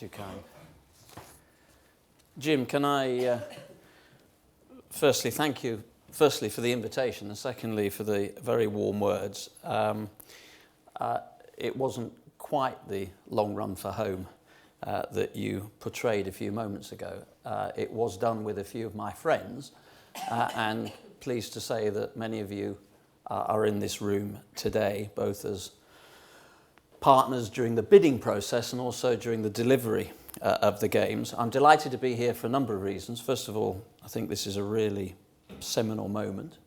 Too kind. Jim, can I firstly thank you, firstly for the invitation and secondly for the very warm words. It wasn't quite the long run for home that you portrayed a few moments ago. It was done with a few of my friends and pleased to say that many of you are in this room today, both as partners during the bidding process and also during the delivery of the games. I'm delighted to be here for a number of reasons. First of all, I think this is a really seminal moment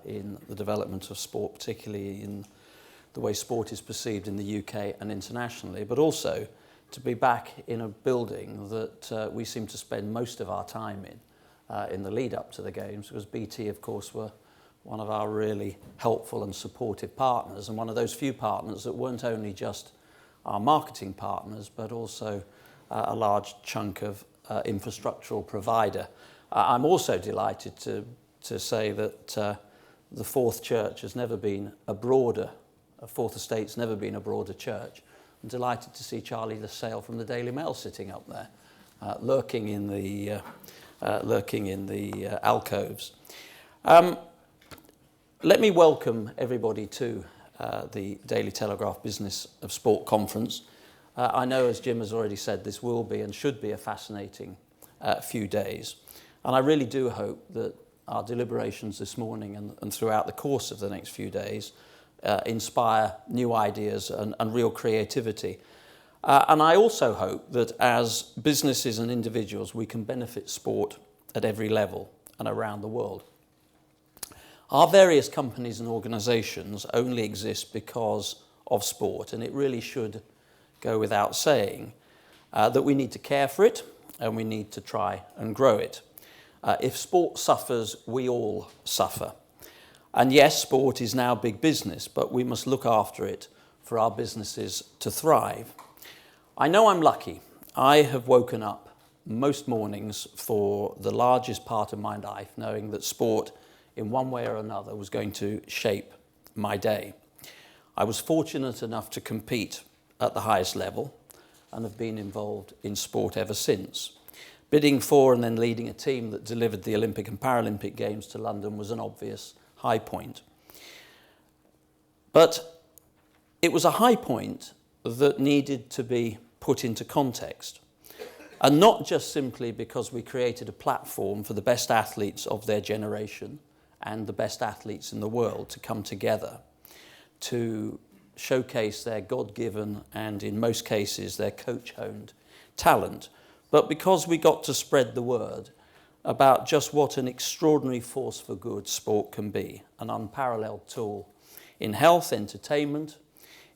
in the development of sport, particularly in the way sport is perceived in the UK and internationally, but also to be back in a building that we seem to spend most of our time in the lead up to the games, because BT, of course, were one of our really helpful and supportive partners, and one of those few partners that weren't only just our marketing partners, but also a large chunk of infrastructural provider. I'm also delighted to say that the Fourth Church has never been a Fourth Estate's never been a broader church. I'm delighted to see Charlie LaSalle from the Daily Mail sitting up there, lurking in the alcoves. Let me welcome everybody to the Daily Telegraph Business of Sport conference. I know, as Jim has already said, this will be and should be a fascinating few days. And I really do hope that our deliberations this morning and throughout the course of the next few days inspire new ideas and real creativity. And I also hope that as businesses and individuals, we can benefit sport at every level and around the world. Our various companies and organisations only exist because of sport, and it really should go without saying that we need to care for it and we need to try and grow it. If sport suffers, we all suffer. And yes, sport is now big business, but we must look after it for our businesses to thrive. I know I'm lucky. I have woken up most mornings for the largest part of my life knowing that sport in one way or another was going to shape my day. I was fortunate enough to compete at the highest level and have been involved in sport ever since. Bidding for and then leading a team that delivered the Olympic and Paralympic Games to London was an obvious high point. But it was a high point that needed to be put into context. And not just simply because we created a platform for the best athletes of their generation and the best athletes in the world to come together to showcase their God-given and, in most cases, their coach-honed talent, but because we got to spread the word about just what an extraordinary force for good sport can be, an unparalleled tool in health, entertainment,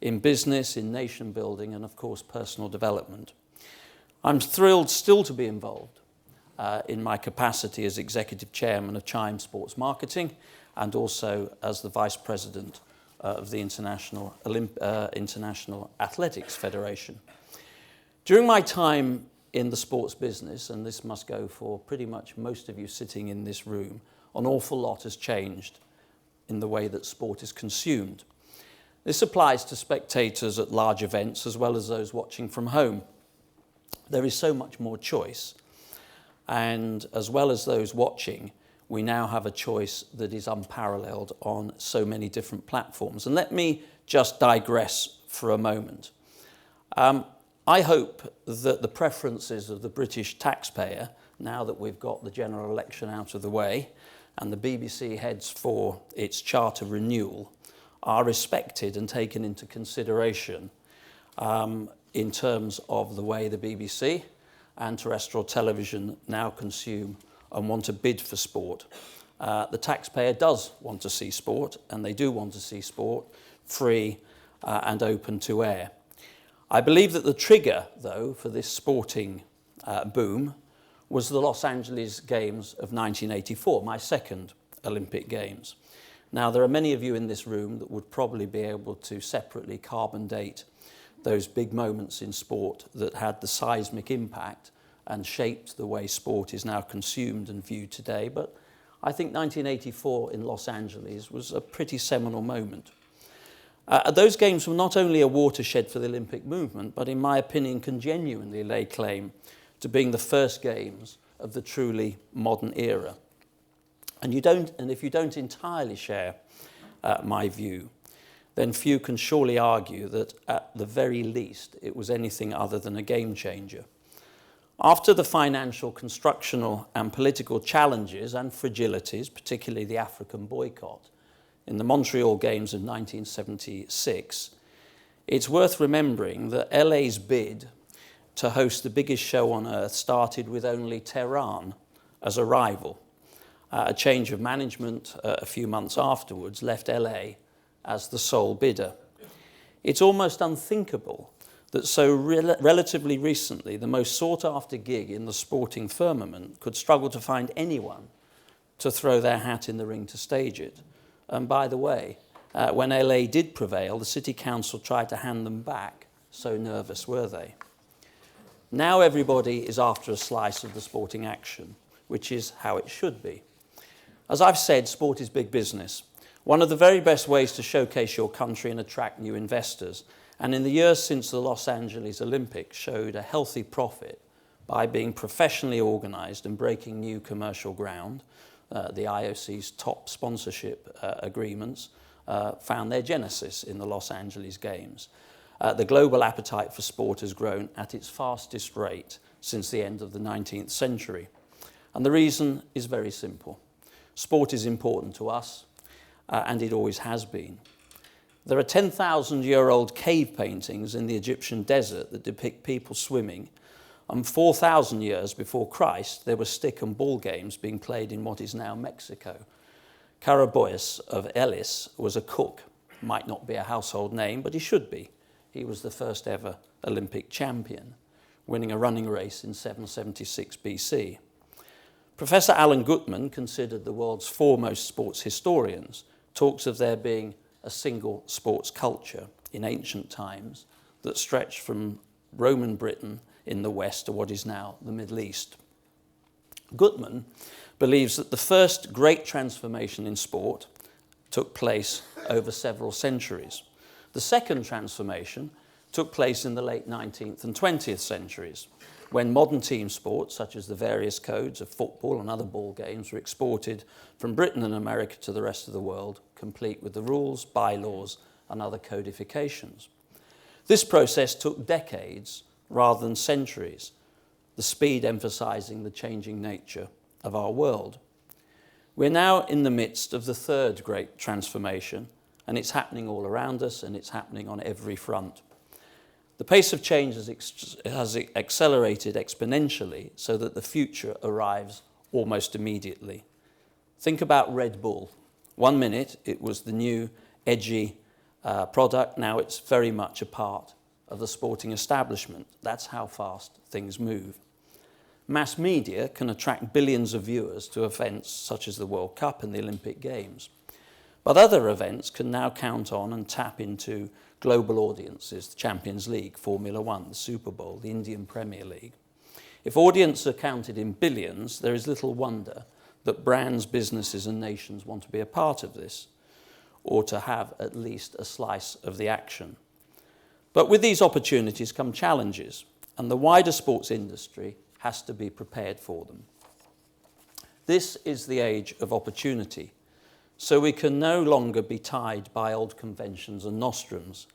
in business, in nation building, and of course personal development. I'm thrilled still to be involved in my capacity as Executive Chairman of Chime Sports Marketing and also as the Vice President of the International Athletics Federation. During my time in the sports business, and this must go for pretty much most of you sitting in this room, an awful lot has changed in the way that sport is consumed. This applies to spectators at large events as well as those watching from home. There is so much more choice. And as well as those watching, we now have a choice that is unparalleled on so many different platforms. And let me just digress for a moment. I hope that the preferences of the British taxpayer, now that we've got the general election out of the way and the BBC heads for its charter renewal, are respected and taken into consideration in terms of the way the BBC and terrestrial television now consume and want to bid for sport. The taxpayer does want to see sport, and they do want to see sport free and open to air. I believe that the trigger, though, for this sporting boom was the Los Angeles Games of 1984, my second Olympic Games. Now, there are many of you in this room that would probably be able to separately carbon date those big moments in sport that had the seismic impact and shaped the way sport is now consumed and viewed today. But I think 1984 in Los Angeles was a pretty seminal moment. Those games were not only a watershed for the Olympic movement, but in my opinion can genuinely lay claim to being the first games of the truly modern era. And if you don't entirely share my view, then few can surely argue that at the very least it was anything other than a game changer. After the financial, constructional and political challenges and fragilities, particularly the African boycott, in the Montreal Games of 1976, it's worth remembering that LA's bid to host the biggest show on earth started with only Tehran as a rival. A change of management a few months afterwards left LA as the sole bidder. It's almost unthinkable that so relatively recently the most sought-after gig in the sporting firmament could struggle to find anyone to throw their hat in the ring to stage it. And by the way, when LA did prevail, the city council tried to hand them back, so nervous were they. Now everybody is after a slice of the sporting action, which is how it should be. As I've said, sport is big business. One of the very best ways to showcase your country and attract new investors. And in the years since the Los Angeles Olympics showed a healthy profit by being professionally organised and breaking new commercial ground, the IOC's top sponsorship agreements found their genesis in the Los Angeles Games. The global appetite for sport has grown at its fastest rate since the end of the 19th century. And the reason is very simple. Sport is important to us, and it always has been. There are 10,000-year-old cave paintings in the Egyptian desert that depict people swimming, and 4,000 years before Christ, there were stick and ball games being played in what is now Mexico. Caraboyas of Elis was a cook. Might not be a household name, but he should be. He was the first ever Olympic champion, winning a running race in 776 BC. Professor Alan Gutman, considered the world's foremost sports historians, talks of there being a single sports culture in ancient times that stretched from Roman Britain in the west to what is now the Middle East. Gutman believes that the first great transformation in sport took place over several centuries. The second transformation took place in the late 19th and 20th centuries, when modern team sports, such as the various codes of football and other ball games, were exported from Britain and America to the rest of the world, complete with the rules, bylaws, and other codifications. This process took decades rather than centuries, the speed emphasizing the changing nature of our world. We're now in the midst of the third great transformation, and it's happening all around us, and it's happening on every front. The pace of change has accelerated exponentially so that the future arrives almost immediately. Think about Red Bull. 1 minute it was the new, edgy product. Now it's very much a part of the sporting establishment. That's how fast things move. Mass media can attract billions of viewers to events such as the World Cup and the Olympic Games. But other events can now count on and tap into global audiences, the Champions League, Formula One, the Super Bowl, the Indian Premier League. If audiences are counted in billions, there is little wonder that brands, businesses and nations want to be a part of this, or to have at least a slice of the action. But with these opportunities come challenges, and the wider sports industry has to be prepared for them. This is the age of opportunity, so we can no longer be tied by old conventions and nostrums.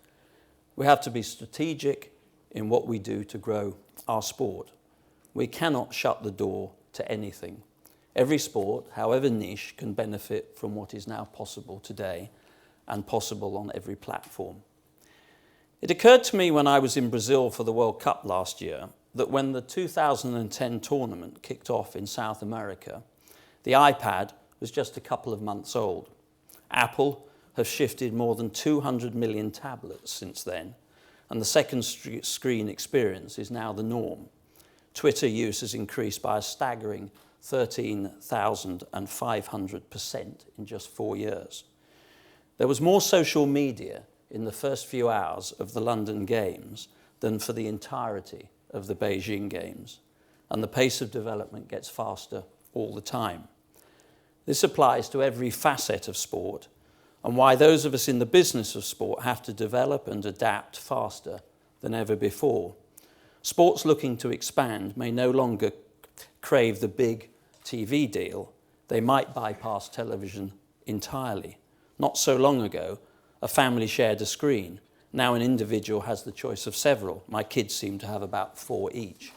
We have to be strategic in what we do to grow our sport. We cannot shut the door to anything. Every sport, however niche, can benefit from what is now possible today and possible on every platform. It occurred to me when I was in Brazil for the World Cup last year that when the 2010 tournament kicked off in South America, the iPad was just a couple of months old. Apple has shifted more than 200 million tablets since then, and the second screen experience is now the norm. Twitter use has increased by a staggering 13,500% in just 4 years. There was more social media in the first few hours of the London Games than for the entirety of the Beijing Games, and the pace of development gets faster all the time. This applies to every facet of sport, and why those of us in the business of sport have to develop and adapt faster than ever before. Sports looking to expand may no longer crave the big TV deal. They might bypass television entirely. Not so long ago, a family shared a screen. Now an individual has the choice of several. My kids seem to have about 4 each.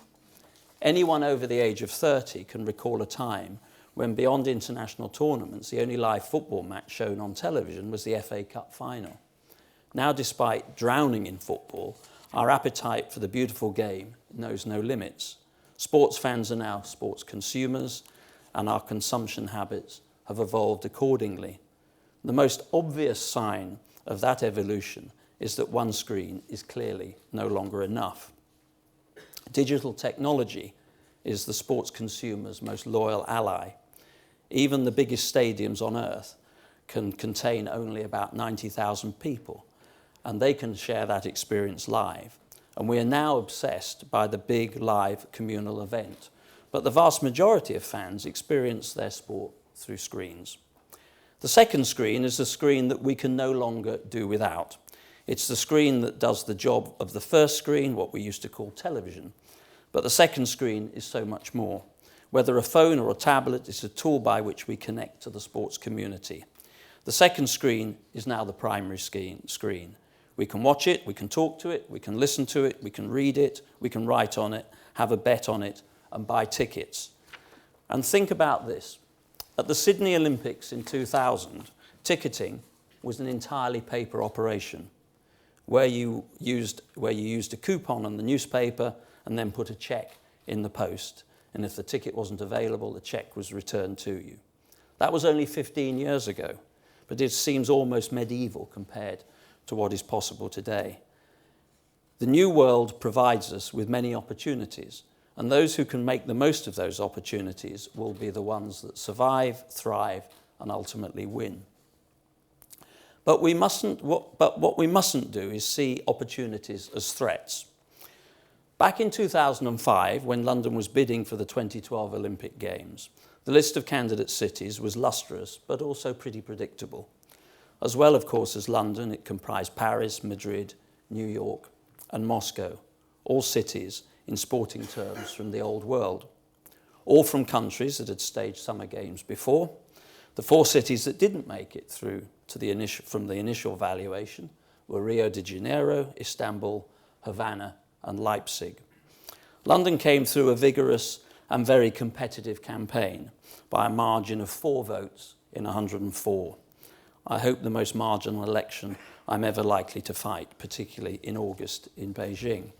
Anyone over the age of 30 can recall a time when, beyond international tournaments, the only live football match shown on television was the FA Cup final. Now, despite drowning in football, our appetite for the beautiful game knows no limits. Sports fans are now sports consumers, and our consumption habits have evolved accordingly. The most obvious sign of that evolution is that one screen is clearly no longer enough. Digital technology is the sports consumer's most loyal ally. Even the biggest stadiums on earth can contain only about 90,000 people, and they can share that experience live. And we are now obsessed by the big live communal event. But the vast majority of fans experience their sport through screens. The second screen is the screen that we can no longer do without. It's the screen that does the job of the first screen, what we used to call television. But the second screen is so much more. Whether a phone or a tablet, it's a tool by which we connect to the sports community. The second screen is now the primary screen. We can watch it, we can talk to it, we can listen to it, we can read it, we can write on it, have a bet on it, and buy tickets. And think about this. At the Sydney Olympics in 2000, ticketing was an entirely paper operation, where you used a coupon on the newspaper and then put a cheque in the post. And if the ticket wasn't available, the cheque was returned to you. That was only 15 years ago, but it seems almost medieval compared to what is possible today. The new world provides us with many opportunities, and those who can make the most of those opportunities will be the ones that survive, thrive, and ultimately win. But what we mustn't do is see opportunities as threats. Back in 2005, when London was bidding for the 2012 Olympic Games, the list of candidate cities was lustrous, but also pretty predictable. As well, of course, as London, it comprised Paris, Madrid, New York, and Moscow, all cities in sporting terms from the old world, all from countries that had staged summer games before. The 4 cities that didn't make it through to from the initial valuation were Rio de Janeiro, Istanbul, Havana, and Leipzig. London came through a vigorous and very competitive campaign by a margin of 4 votes in 104. I hope the most marginal election I'm ever likely to fight, particularly in August in Beijing.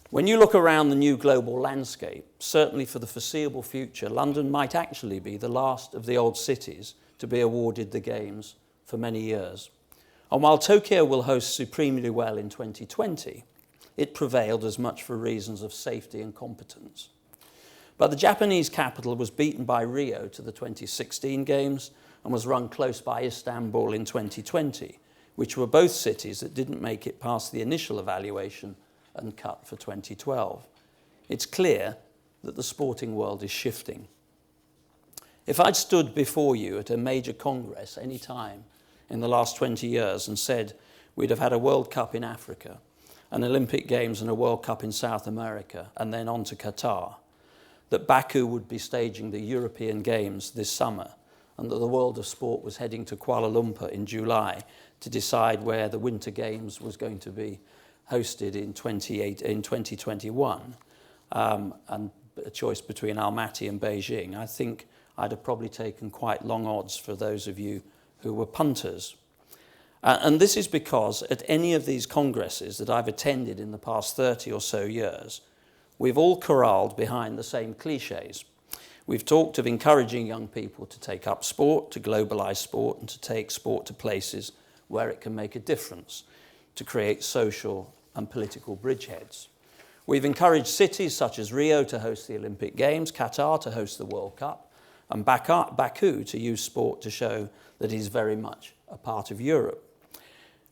When you look around the new global landscape, certainly for the foreseeable future, London might actually be the last of the old cities to be awarded the Games for many years. And while Tokyo will host supremely well in 2020, it prevailed as much for reasons of safety and competence. But the Japanese capital was beaten by Rio to the 2016 Games and was run close by Istanbul in 2020, which were both cities that didn't make it past the initial evaluation and cut for 2012. It's clear that the sporting world is shifting. If I'd stood before you at a major congress any time in the last 20 years and said we'd have had a World Cup in Africa, an Olympic Games and a World Cup in South America, and then on to Qatar, that Baku would be staging the European Games this summer, and that the world of sport was heading to Kuala Lumpur in July to decide where the Winter Games was going to be hosted in 2021, and a choice between Almaty and Beijing, I think I'd have probably taken quite long odds for those of you who were punters. And this is because at any of these congresses that I've attended in the past 30 or so years, we've all corralled behind the same cliches. We've talked of encouraging young people to take up sport, to globalise sport, and to take sport to places where it can make a difference, to create social and political bridgeheads. We've encouraged cities such as Rio to host the Olympic Games, Qatar to host the World Cup, and Baku to use sport to show that it is very much a part of Europe.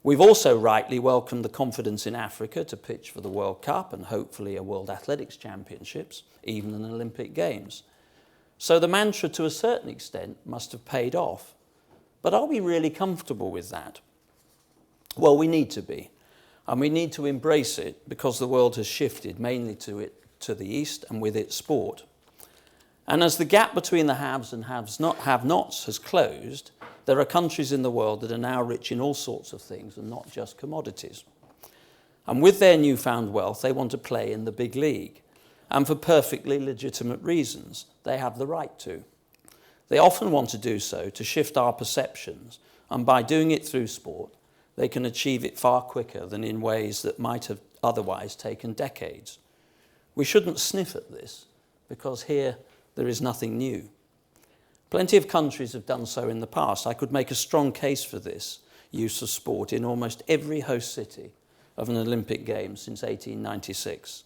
We've also rightly welcomed the confidence in Africa to pitch for the World Cup and hopefully a World Athletics Championships, even an Olympic Games. So the mantra, to a certain extent, must have paid off. But are we really comfortable with that? Well, we need to be. And we need to embrace it because the world has shifted mainly to the east and with it sport. And as the gap between the haves and have-nots has closed, there are countries in the world that are now rich in all sorts of things and not just commodities. And with their newfound wealth, they want to play in the big league. And for perfectly legitimate reasons, they have the right to. They often want to do so to shift our perceptions, and by doing it through sport, they can achieve it far quicker than in ways that might have otherwise taken decades. We shouldn't sniff at this, because here there is nothing new. Plenty of countries have done so in the past. I could make a strong case for this use of sport in almost every host city of an Olympic Games since 1896.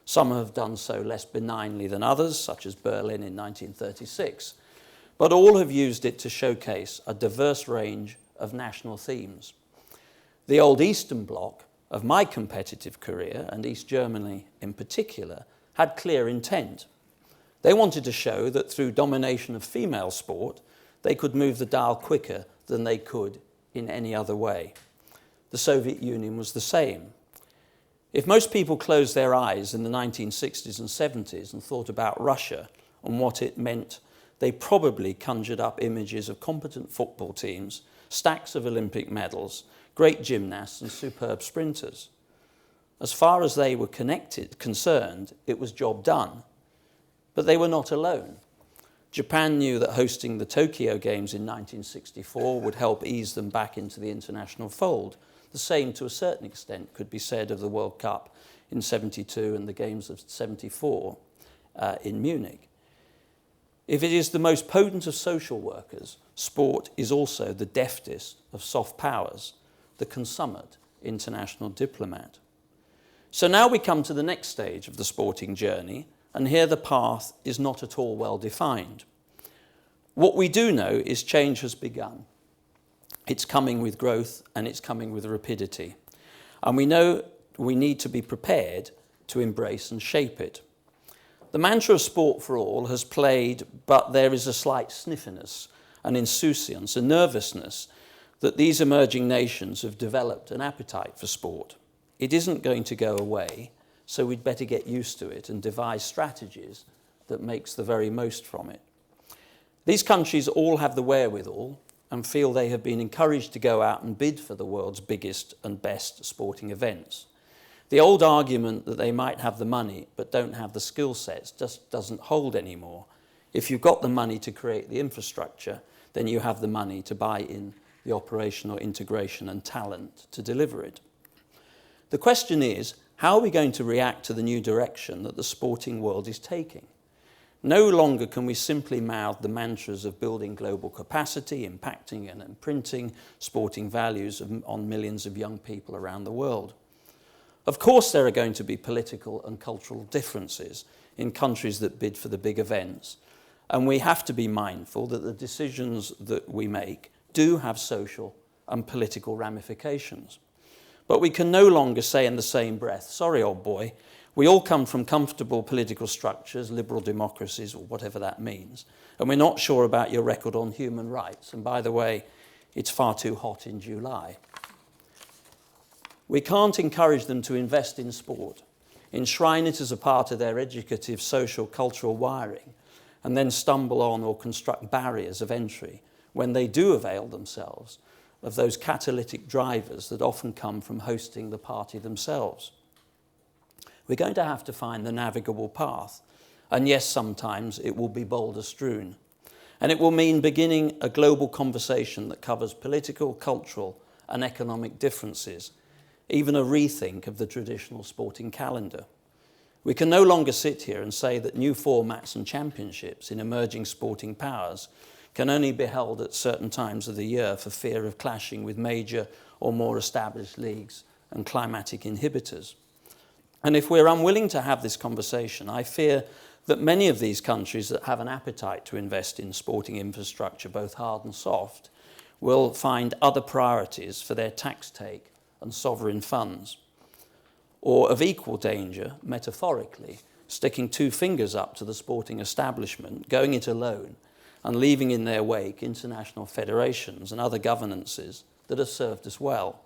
Some have done so less benignly than others, such as Berlin in 1936, but all have used it to showcase a diverse range of national themes. The old Eastern Bloc of my competitive career, and East Germany in particular, had clear intent. They wanted to show that through domination of female sport, they could move the dial quicker than they could in any other way. The Soviet Union was the same. If most people closed their eyes in the 1960s and 70s and thought about Russia and what it meant, they probably conjured up images of competent football teams, stacks of Olympic medals, great gymnasts and superb sprinters. As far as they were concerned, it was job done. But they were not alone. Japan knew that hosting the Tokyo Games in 1964 would help ease them back into the international fold. The same, to a certain extent, could be said of the World Cup in 72 and the Games of 74 in Munich. If it is the most potent of social workers, sport is also the deftest of soft powers, the consummate international diplomat. So now we come to the next stage of the sporting journey, and here the path is not at all well defined. What we do know is change has begun. It's coming with growth and it's coming with rapidity. And we know we need to be prepared to embrace and shape it. The mantra of sport for all has played, but there is a slight sniffiness, an insouciance, a nervousness that these emerging nations have developed an appetite for sport. It isn't going to go away, so we'd better get used to it and devise strategies that makes the very most from it. These countries all have the wherewithal and feel they have been encouraged to go out and bid for the world's biggest and best sporting events. The old argument that they might have the money but don't have the skill sets just doesn't hold anymore. If you've got the money to create the infrastructure, then you have the money to buy in the operational integration and talent to deliver it. The question is, how are we going to react to the new direction that the sporting world is taking? No longer can we simply mouth the mantras of building global capacity, impacting and imprinting sporting values on millions of young people around the world. Of course, there are going to be political and cultural differences in countries that bid for the big events, and we have to be mindful that the decisions that we make do have social and political ramifications. But we can no longer say in the same breath, sorry, old boy, we all come from comfortable political structures, liberal democracies, or whatever that means, and we're not sure about your record on human rights. And by the way, it's far too hot in July. We can't encourage them to invest in sport, enshrine it as a part of their educative, social, cultural wiring, and then stumble on or construct barriers of entry when they do avail themselves of those catalytic drivers that often come from hosting the party themselves. We're going to have to find the navigable path, and yes, sometimes it will be boulder-strewn, and it will mean beginning a global conversation that covers political, cultural, and economic differences, even a rethink of the traditional sporting calendar. We can no longer sit here and say that new formats and championships in emerging sporting powers can only be held at certain times of the year for fear of clashing with major or more established leagues and climatic inhibitors. And if we're unwilling to have this conversation, I fear that many of these countries that have an appetite to invest in sporting infrastructure, both hard and soft, will find other priorities for their tax take and sovereign funds. Or of equal danger, metaphorically, sticking two fingers up to the sporting establishment, going it alone, and leaving in their wake international federations and other governances that have served us well.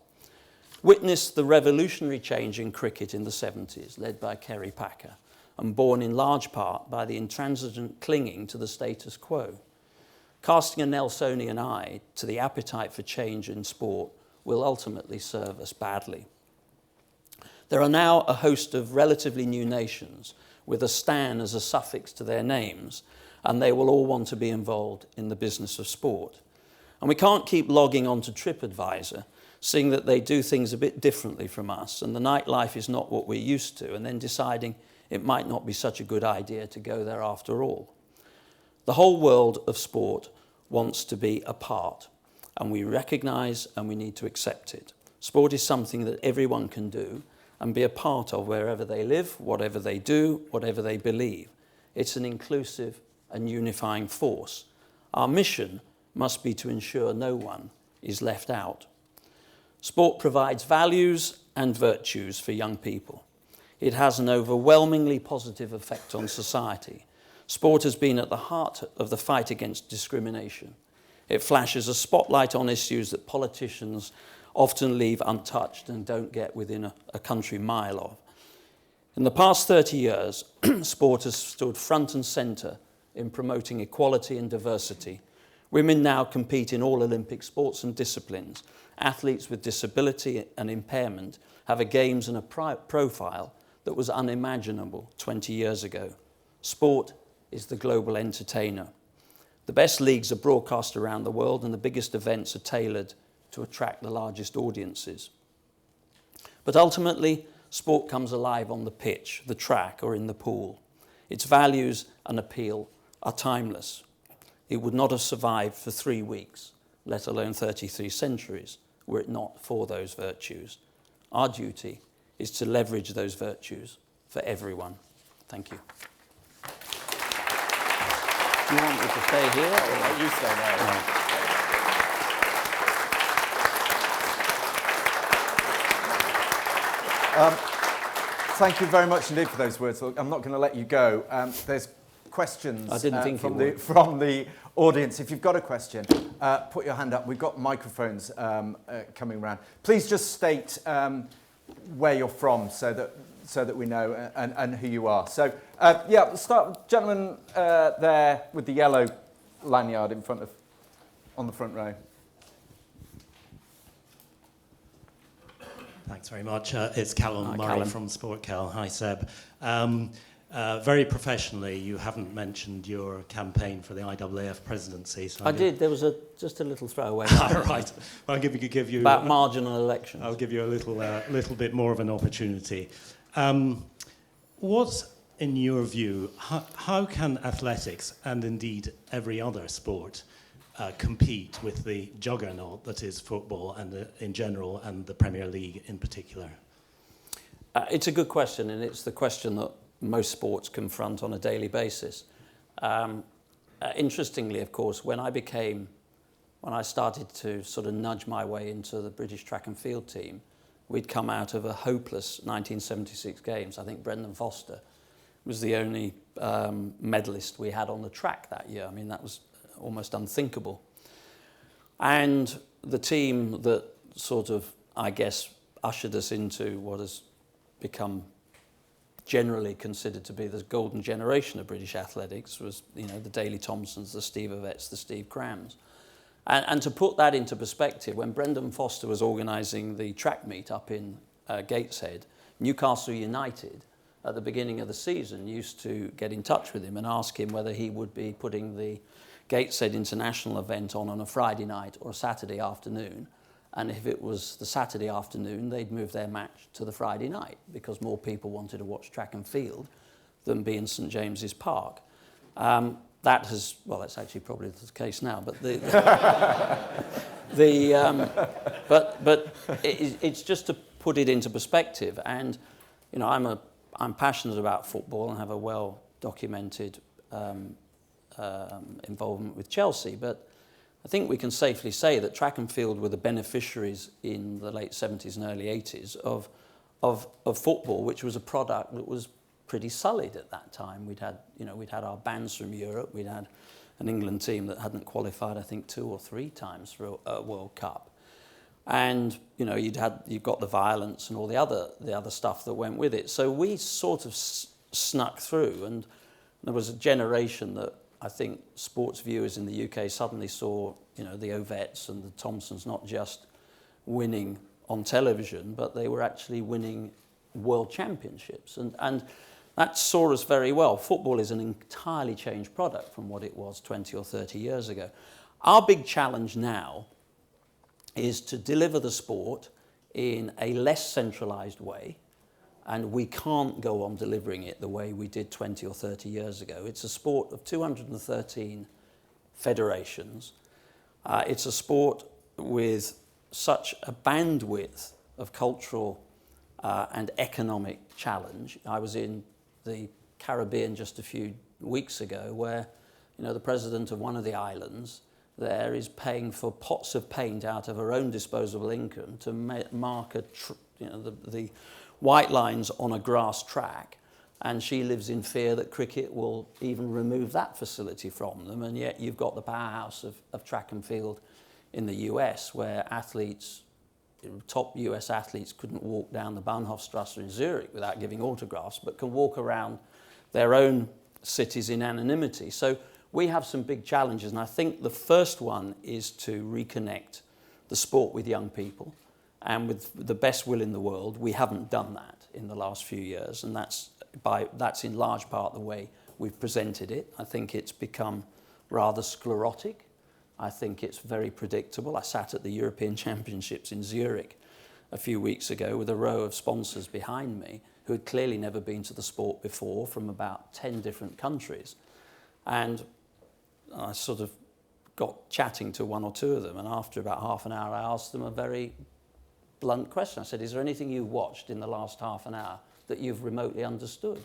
Witnessed the revolutionary change in cricket in the 70s, led by Kerry Packer, and borne in large part by the intransigent clinging to the status quo. Casting a Nelsonian eye to the appetite for change in sport will ultimately serve us badly. There are now a host of relatively new nations with a stan as a suffix to their names, and they will all want to be involved in the business of sport. And we can't keep logging on to TripAdvisor, seeing that they do things a bit differently from us, and the nightlife is not what we're used to, and then deciding it might not be such a good idea to go there after all. The whole world of sport wants to be a part, and we recognise and we need to accept it. Sport is something that everyone can do and be a part of wherever they live, whatever they do, whatever they believe. It's an inclusive and unifying force. Our mission must be to ensure no one is left out. Sport provides values and virtues for young people. It has an overwhelmingly positive effect on society. Sport has been at the heart of the fight against discrimination. It flashes a spotlight on issues that politicians often leave untouched and don't get within a country mile of. In the past 30 years, sport has stood front and centre in promoting equality and diversity. Women now compete in all Olympic sports and disciplines. Athletes with disability and impairment have a games and a profile that was unimaginable 20 years ago. Sport is the global entertainer. The best leagues are broadcast around the world, and the biggest events are tailored to attract the largest audiences. But ultimately, sport comes alive on the pitch, the track, or in the pool. Its values and appeal are timeless. It would not have survived for 3 weeks, let alone 33 centuries, were it not for those virtues. Our duty is to leverage those virtues for everyone. Thank you. Do you want me to stay here? Or you stay there. No. Thank you very much indeed for those words. I'm not going to let you go. There's questions from the audience. If you've got a question, put your hand up. We've got microphones coming around. Please just state where you're from so that we know and who you are. So yeah, we'll start, gentleman there with the yellow lanyard in front of, on the front row. Thanks very much. It's Callum Murray Callum. from Sport Cal. Hi, Seb. Very professionally, you haven't mentioned your campaign for the IAAF presidency. So I did. There was just a little throwaway. Right. Well, I'll give you about marginal elections. I'll give you a little bit more of an opportunity. What, in your view, how can athletics and indeed every other sport compete with the juggernaut that is football and in general and the Premier League in particular? It's a good question, and it's the question that most sports confront on a daily basis. Interestingly, of course, when I started to sort of nudge my way into the British track and field team, we'd come out of a hopeless 1976 Games. I think Brendan Foster was the only medalist we had on the track that year. I mean, that was almost unthinkable. And the team that sort of, I guess, ushered us into what has become generally considered to be the golden generation of British athletics was, you know, the Daley Thompsons, the Steve Ovettes, the Steve Crams. And to put that into perspective, when Brendan Foster was organising the track meet up in Gateshead, Newcastle United, at the beginning of the season, used to get in touch with him and ask him whether he would be putting the Gateshead International event on a Friday night or a Saturday afternoon. And if it was the Saturday afternoon, they'd move their match to the Friday night because more people wanted to watch track and field than be in St James's Park. That has, well, that's actually probably the case now, but it's just to put it into perspective. And you know, I'm passionate about football and have a well documented involvement with Chelsea, but I think we can safely say that track and field were the beneficiaries in the late 70s and early 80s of football, which was a product that was pretty sullied at that time. We'd had our bans from Europe. We'd had an England team that hadn't qualified, I think, 2 or 3 times for a World Cup. And you've got the violence and all the other stuff that went with it. So we sort of snuck through, and there was a generation that I think sports viewers in the UK suddenly saw, the Ovets and the Thompsons not just winning on television, but they were actually winning world championships, and that saw us very well. Football is an entirely changed product from what it was 20 or 30 years ago. Our big challenge now is to deliver the sport in a less centralised way, and we can't go on delivering it the way we did 20 or 30 years ago. It's a sport of 213 federations. It's a sport with such a bandwidth of cultural and economic challenge. I was in the Caribbean just a few weeks ago where, the president of one of the islands there is paying for pots of paint out of her own disposable income to mark the white lines on a grass track, and she lives in fear that cricket will even remove that facility from them. And yet you've got the powerhouse of track and field in the US, where athletes, top US athletes, couldn't walk down the Bahnhofstrasse in Zurich without giving autographs, but can walk around their own cities in anonymity. So we have some big challenges, and I think the first one is to reconnect the sport with young people, and with the best will in the world, we haven't done that in the last few years, and that's in large part the way we've presented it. I think it's become rather sclerotic. I think it's very predictable. I sat at the European Championships in Zurich a few weeks ago with a row of sponsors behind me who had clearly never been to the sport before, from about 10 different countries. And I sort of got chatting to one or two of them, and after about half an hour I asked them a very blunt question. I said, is there anything you watched in the last half an hour that you've remotely understood?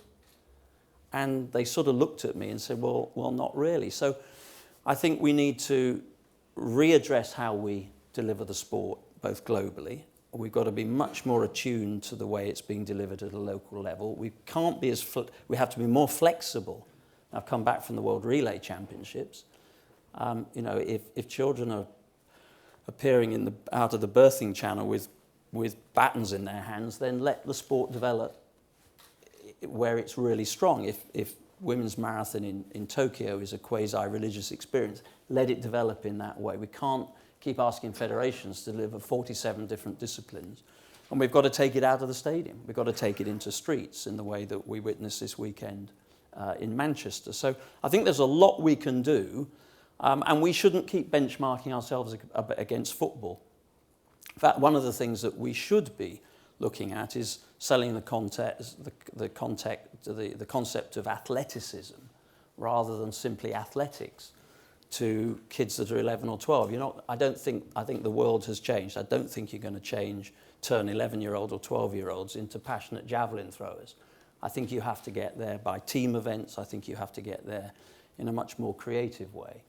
And they sort of looked at me and said, well, not really. So I think we need to readdress how we deliver the sport, both globally. We've got to be much more attuned to the way it's being delivered at a local level. We can't be we have to be more flexible. I've come back from the World Relay Championships. If children are appearing out of the birthing channel with batons in their hands, then let the sport develop where it's really strong. If women's marathon in Tokyo is a quasi-religious experience, let it develop in that way. We can't keep asking federations to deliver 47 different disciplines. And we've got to take it out of the stadium. We've got to take it into streets in the way that we witnessed this weekend in Manchester. So I think there's a lot we can do, and we shouldn't keep benchmarking ourselves against football. In fact, one of the things that we should be looking at is selling the concept of athleticism rather than simply athletics to kids that are 11 or 12. I think the world has changed. I don't think you're going to turn 11-year-old or 12-year-olds into passionate javelin throwers. I think you have to get there by team events. I think you have to get there in a much more creative way.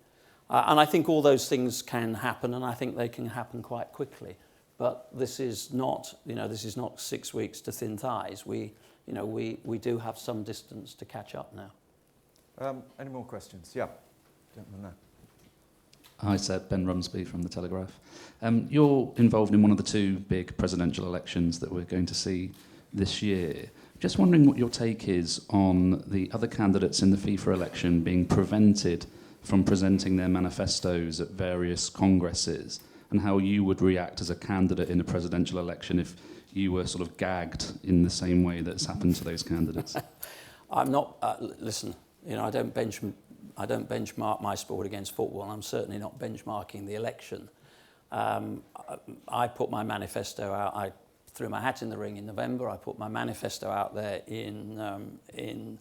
And I think all those things can happen, and I think they can happen quite quickly. But this is not 6 weeks to thin thighs. We do have some distance to catch up now. Any more questions? Yeah, gentleman there. Hi, Seb. Ben Rumsby from the Telegraph. You're involved in one of the 2 big presidential elections that we're going to see this year. Just wondering what your take is on the other candidates in the FIFA election being prevented from presenting their manifestos at various congresses, and how you would react as a candidate in a presidential election if you were sort of gagged in the same way that's happened to those candidates. I'm not. Listen, I don't benchmark my sport against football. I'm certainly not benchmarking the election. I put my manifesto out. I threw my hat in the ring in November. I put my manifesto out there in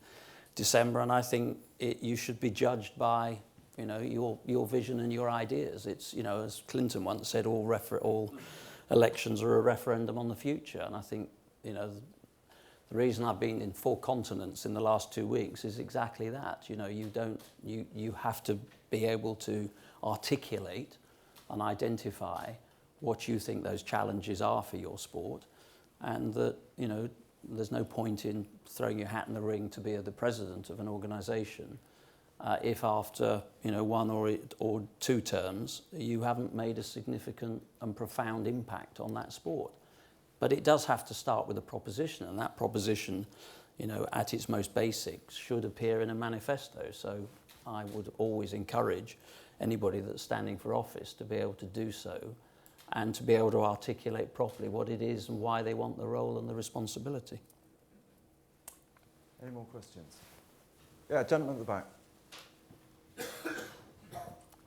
December, and I think you should be judged by your vision and your ideas. It's as Clinton once said, all elections are a referendum on the future. And I think the reason I've been in 4 continents in the last 2 weeks is exactly that. You have to be able to articulate and identify what you think those challenges are for your sport, and that there's no point in throwing your hat in the ring to be the president of an organisation if after one or two terms you haven't made a significant and profound impact on that sport. But it does have to start with a proposition, and that proposition, at its most basic, should appear in a manifesto. So I would always encourage anybody that's standing for office to be able to do so and to be able to articulate properly what it is and why they want the role and the responsibility. Any more questions? Yeah, gentleman at the back.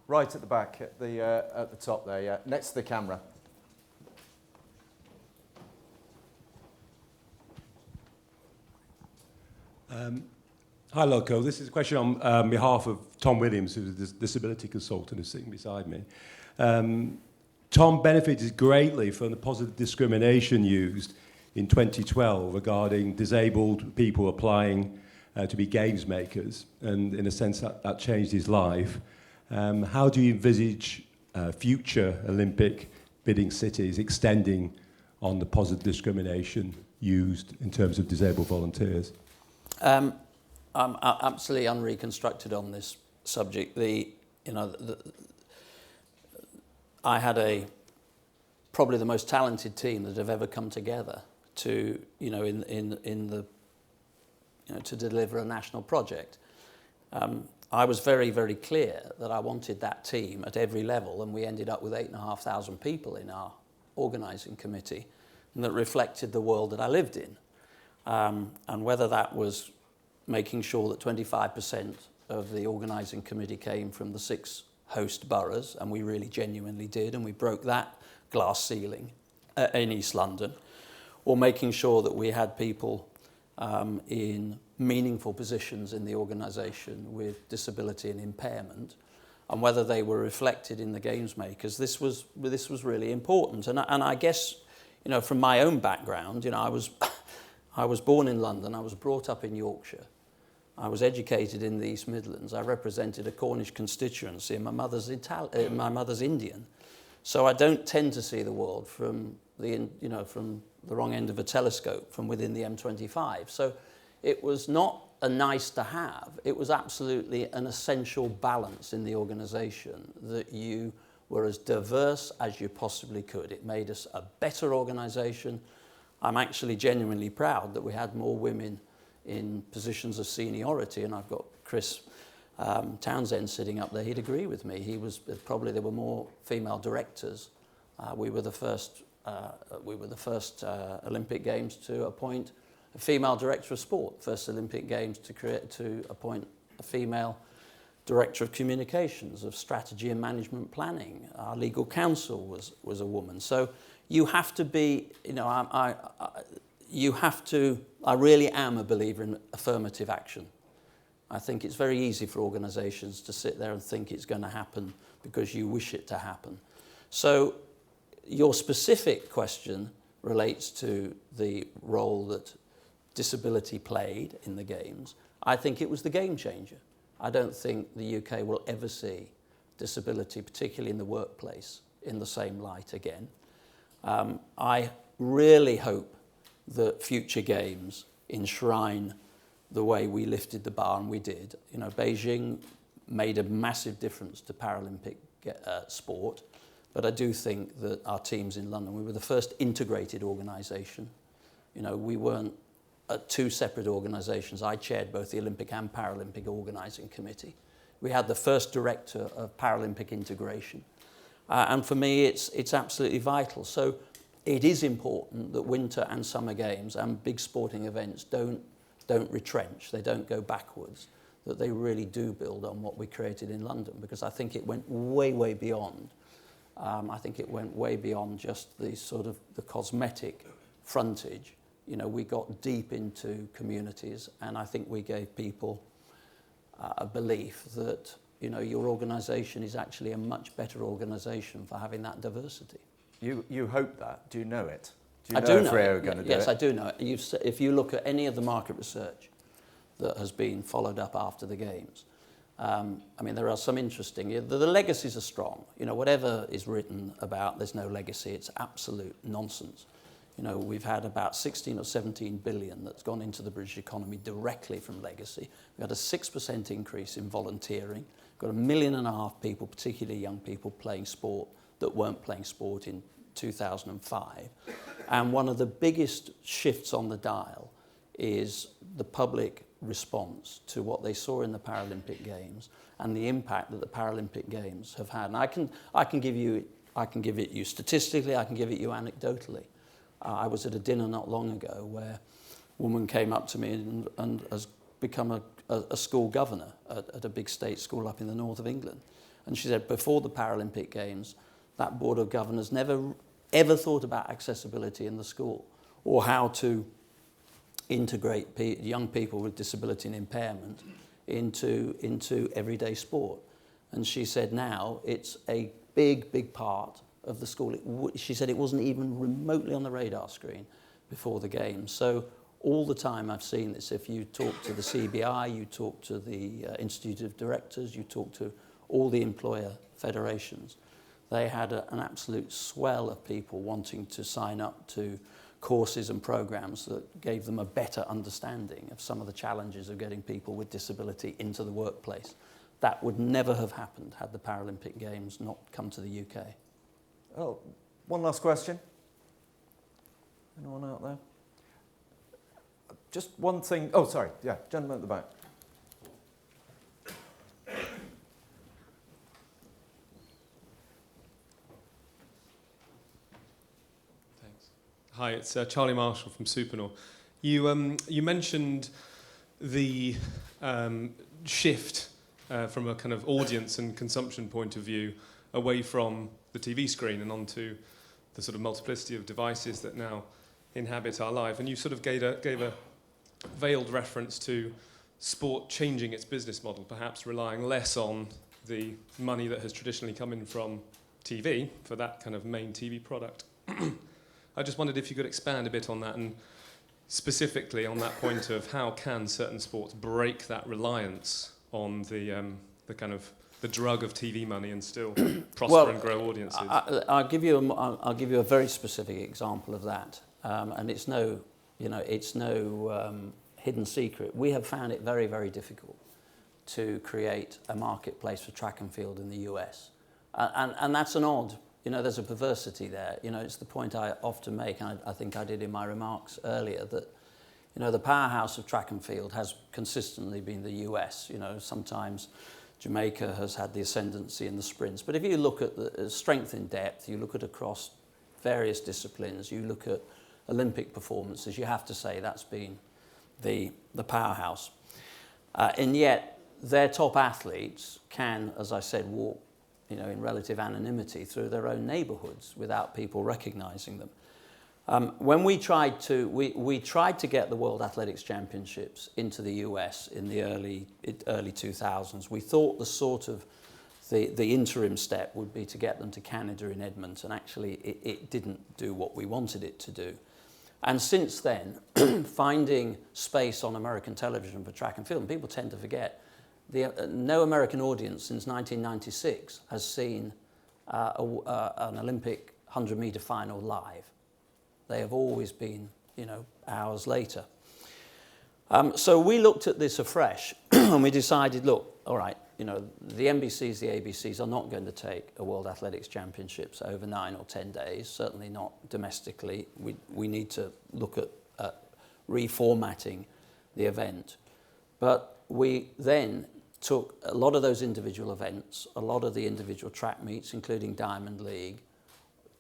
Right at the back, at the top there, yeah, next to the camera. Hi, Loco. This is a question on behalf of Tom Williams, who's a disability consultant who's sitting beside me. Tom benefited greatly from the positive discrimination used in 2012 regarding disabled people applying to be games makers, and in a sense that changed his life. How do you envisage future Olympic bidding cities extending on the positive discrimination used in terms of disabled volunteers? I'm absolutely unreconstructed on this subject. I had probably the most talented team that have ever come together to to deliver a national project. I was very, very clear that I wanted that team at every level, and we ended up with 8,500 people in our organising committee, and that reflected the world that I lived in. And whether that was making sure that 25% of the organising committee came from the 6 host boroughs, and we really genuinely did, and we broke that glass ceiling in East London, or making sure that we had people in meaningful positions in the organisation with disability and impairment, and whether they were reflected in the games makers, this was really important. And I guess, from my own background, I was born in London, I was brought up in Yorkshire, I was educated in the East Midlands, I represented a Cornish constituency, and my mother's Indian. So I don't tend to see the world from the wrong end of a telescope, from within the M25. So it was not a nice to have, it was absolutely an essential balance in the organisation that you were as diverse as you possibly could. It made us a better organisation. I'm actually genuinely proud that we had more women in positions of seniority, and I've got Chris Townsend sitting up there. He'd agree with me. There were more female directors. We were the first Olympic Games to appoint a female director of sport. First Olympic Games to appoint a female director of communications, of strategy and management planning. Our legal counsel was a woman. So you have to be, I really am a believer in affirmative action. I think it's very easy for organisations to sit there and think it's going to happen because you wish it to happen. So your specific question relates to the role that disability played in the Games. I think it was the game changer. I don't think the UK will ever see disability, particularly in the workplace, in the same light again. I really hope that future Games enshrine the way we lifted the bar, and we did. Beijing made a massive difference to Paralympic sport, but I do think that our teams in London, we were the first integrated organisation. We weren't two separate organisations. I chaired both the Olympic and Paralympic organising committee. We had the first director of Paralympic integration. And for me, it's absolutely vital. So it is important that winter and summer games and big sporting events don't retrench, they don't go backwards, that they really do build on what we created in London, because I think it went way, way beyond. I think it went way beyond just the sort of the cosmetic frontage. We got deep into communities, and I think we gave people a belief that, your organisation is actually a much better organisation for having that diversity. You hope that? Do you know it? I do know it. Yes, I do know it. If you look at any of the market research that has been followed up after the Games, there are some interesting. The legacies are strong. Whatever is written about, there's no legacy. It's absolute nonsense. we've had about 16 or 17 billion that's gone into the British economy directly from legacy. We've had a 6% increase in volunteering. We've got 1.5 million people, particularly young people, playing sport that weren't playing sport in 2005. And one of the biggest shifts on the dial is the public response to what they saw in the Paralympic Games and the impact that the Paralympic Games have had. And I can give it you statistically, I can give it you anecdotally. I was at a dinner not long ago where a woman came up to me and has become a school governor at a big state school up in the north of England. And she said before the Paralympic Games, that board of governors never ever thought about accessibility in the school or how to integrate young people with disability and impairment into everyday sport. And she said now it's a big part of the school. She said it wasn't even remotely on the radar screen before the game. So all the time I've seen this. If you talk to the CBI, you talk to the Institute of Directors, you talk to all the employer federations, they had an absolute swell of people wanting to sign up to courses and programs that gave them a better understanding of some of the challenges of getting people with disability into the workplace. That would never have happened had the Paralympic Games not come to the UK. Oh, one last question. Anyone out there? Just one thing. Oh, sorry. Yeah, gentleman at the back. Thanks. Hi, it's Charlie Marshall from Supernor. You mentioned the shift from a kind of audience and consumption point of view away from the TV screen and onto the sort of multiplicity of devices that now inhabit our life. And you sort of gave a veiled reference to sport changing its business model, perhaps relying less on the money that has traditionally come in from TV for that kind of main TV product. I just wondered if you could expand a bit on that, and specifically on that point of how can certain sports break that reliance on the kind of the drug of TV money and still prosper and grow audiences. I'll give you a very specific example of that, and it's no hidden secret. We have found it very, very difficult to create a marketplace for track and field in the US, and that's an odd. There's a perversity there. It's the point I often make, and I think I did in my remarks earlier, that the powerhouse of track and field has consistently been the US. Sometimes Jamaica has had the ascendancy in the sprints. But if you look at the strength in depth, you look at across various disciplines, you look at Olympic performances, you have to say that's been the powerhouse. And yet their top athletes can, as I said, walk in relative anonymity through their own neighbourhoods without people recognising them. When we tried to get the World Athletics Championships into the US in the early 2000s, we thought the sort of the interim step would be to get them to Canada in Edmonton. Actually, it didn't do what we wanted it to do. And since then, finding space on American television for track and field, and people tend to forget, no American audience since 1996 has seen an Olympic 100-metre final live. They have always been, hours later. So we looked at this afresh and we decided, look, all right, the NBCs, the ABCs are not going to take a World Athletics Championships over 9 or 10 days, certainly not domestically. We need to look at reformatting the event. But we then took a lot of those individual events, a lot of the individual track meets, including Diamond League,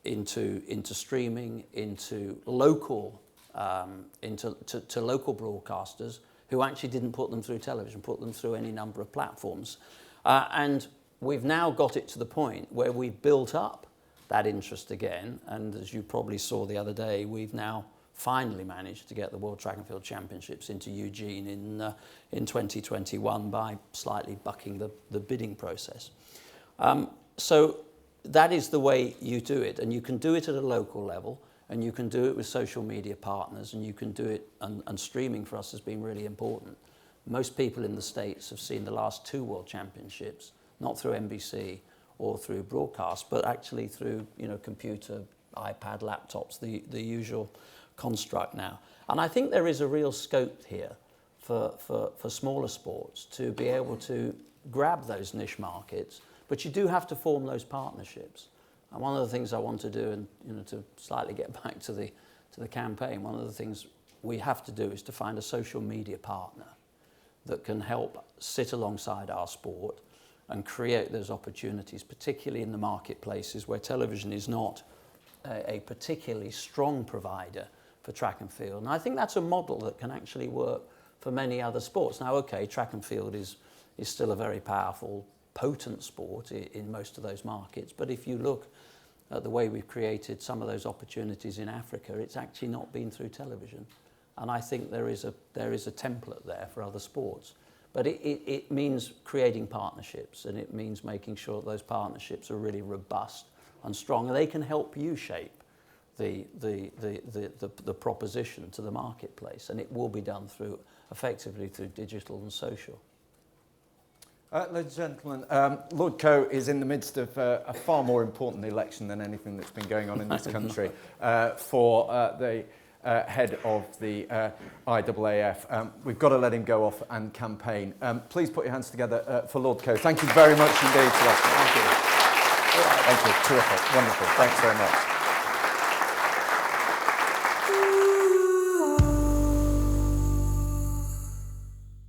into streaming, into local to local broadcasters who actually didn't put them through television, put them through any number of platforms. And we've now got it to the point where we've built up that interest again. And as you probably saw the other day, we've now finally managed to get the World Track and Field Championships into Eugene in 2021 by slightly bucking the bidding process. So that is the way you do it, and you can do it at a local level, and you can do it with social media partners, and you can do it, and streaming for us has been really important. Most people in the States have seen the last 2 World Championships, not through NBC or through broadcast, but actually through computer iPad, laptops, the usual construct now. And I think there is a real scope here for smaller sports to be able to grab those niche markets, but you do have to form those partnerships. And one of the things I want to do, and to slightly get back to the campaign, one of the things we have to do is to find a social media partner that can help sit alongside our sport and create those opportunities, particularly in the marketplaces where television is not a particularly strong provider for track and field. And I think that's a model that can actually work for many other sports. Now, okay, track and field is still a very powerful, potent sport in most of those markets, but if you look at the way we've created some of those opportunities in Africa, it's actually not been through television. And I think there is a template there for other sports. But it means creating partnerships, and it means making sure that those partnerships are really robust and strong, and they can help you shape the proposition to the marketplace, and it will be done effectively through digital and social. Ladies and gentlemen, Lord Coe is in the midst of a far more important election than anything that's been going on in this country for the head of the IAAF. We've got to let him go off and campaign. Please put your hands together for Lord Coe. Thank you very much indeed to us. Thank you. Thank you. Terrific. Wonderful. Thanks very much.